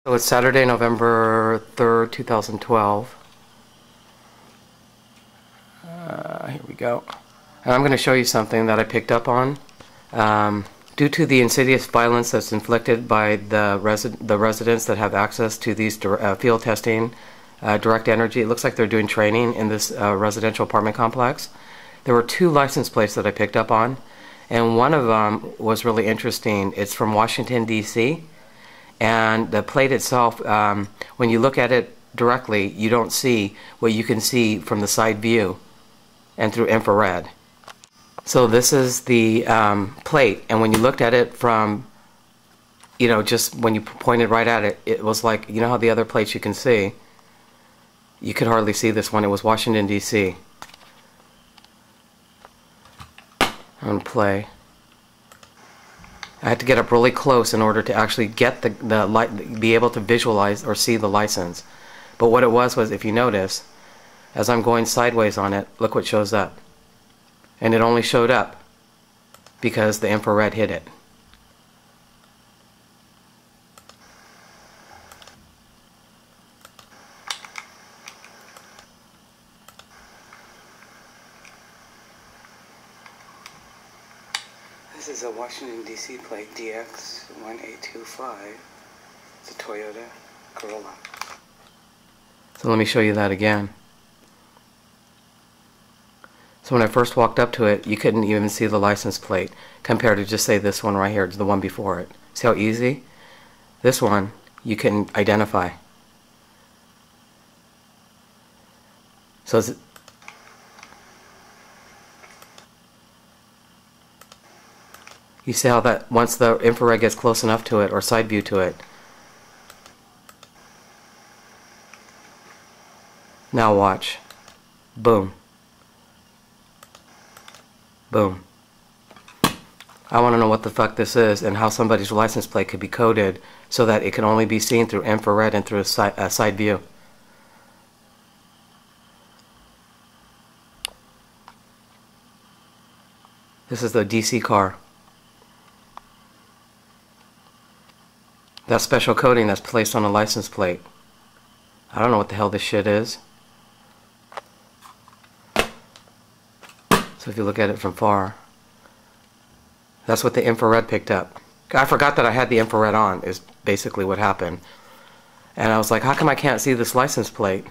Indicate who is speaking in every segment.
Speaker 1: So it's Saturday, November 3rd, 2012. Here we go. And I'm going to show you something that I picked up on. Due to the insidious violence that's inflicted by the residents that have access to these field testing, direct energy, it looks like they're doing training in this residential apartment complex. There were two license plates that I picked up on, and one of them was really interesting. It's from Washington, D.C., and the plate itself, when you look at it directly, you don't see what you can see from the side view and through infrared. So this is the plate, and when you looked at it from, just when you pointed right at it, it was like, how the other plates you can see, you could hardly see this one. It was Washington, D.C. I'm going to play. I had to get up really close in order to actually get the light, be able to visualize or see the license. But what it was if you notice, as I'm going sideways on it, look what shows up. And it only showed up because the infrared hit it. This is a Washington, D.C. plate, DX1825. It's a Toyota Corolla. So let me show you that again. So when I first walked up to it, you couldn't even see the license plate compared to just say this one right here, the one before it. See how easy? This one, you can identify. So it's, you see how that once the infrared gets close enough to it or side view to it. Now watch. Boom. Boom. I want to know what the fuck this is and how somebody's license plate could be coded so that it can only be seen through infrared and through a side view. This is the DC car. That special coating that's placed on a license plate. I don't know what the hell this shit is. So if you look at it from far, that's what the infrared picked up. I forgot that I had the infrared on, is basically what happened. And I was like, how come I can't see this license plate?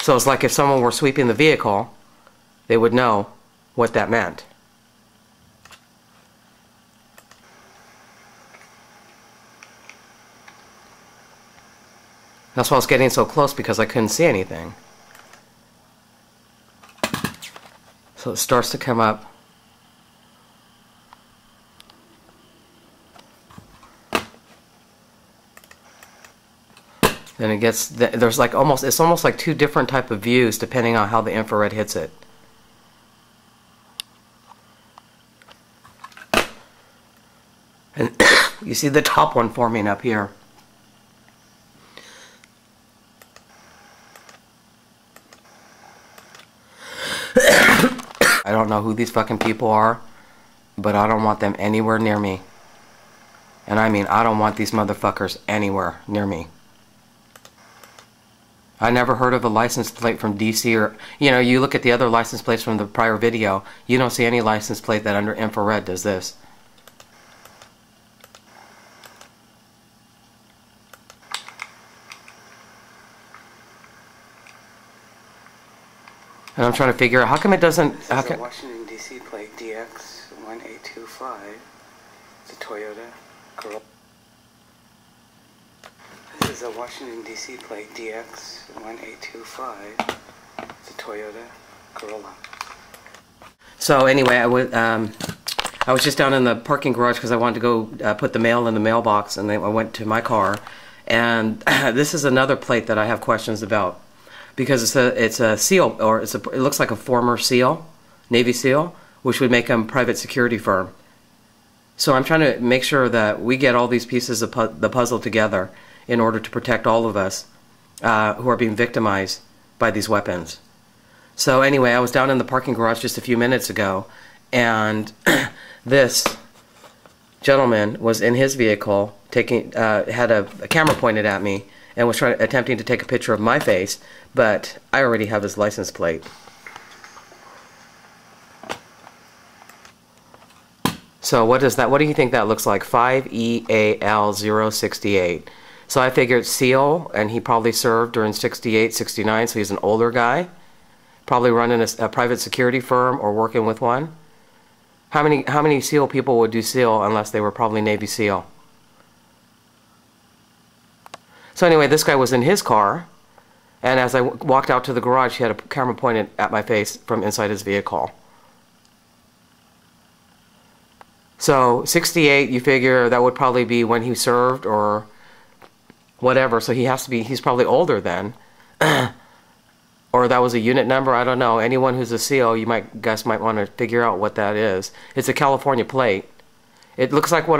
Speaker 1: So it's like if someone were sweeping the vehicle, they would know what that meant. That's why I was getting so close, because I couldn't see anything. So it starts to come up. Then it gets, there's like almost, it's almost like two different type of views depending on how the infrared hits it. And you see the top one forming up here. I don't know who these fucking people are, but I don't want them anywhere near me. And I mean, I don't want these motherfuckers anywhere near me. I never heard of a license plate from DC, or, you look at the other license plates from the prior video, you don't see any license plate that under infrared does this. And I'm trying to figure out how come it doesn't. This is a Washington, D.C. plate, DX1825. It's a Toyota Corolla. This is a Washington, D.C. plate, DX1825. It's a Toyota Corolla. So anyway, I was just down in the parking garage because I wanted to go put the mail in the mailbox, and then I went to my car. And this is another plate that I have questions about. Because it's a SEAL, or it looks like a former SEAL, Navy SEAL, which would make them Private Security Firm. So I'm trying to make sure that we get all these pieces of the puzzle together in order to protect all of us who are being victimized by these weapons. So anyway, I was down in the parking garage just a few minutes ago, and this gentleman was in his vehicle taking had a camera pointed at me and was attempting to take a picture of my face, but I already have his license plate. So what does that? What do you think that looks like? 5EAL068. So I figured SEAL, and he probably served during 68, 69, so he's an older guy, probably running a private security firm or working with one. How many SEAL people would do SEAL unless they were probably Navy SEAL? So anyway, this guy was in his car, and as I walked out to the garage, he had a camera pointed at my face from inside his vehicle. So 68, you figure that would probably be when he served or whatever, so he's probably older then. Or that was a unit number, I don't know. Anyone who's a SEAL, you might want to figure out what that is. It's a California plate. It looks like one of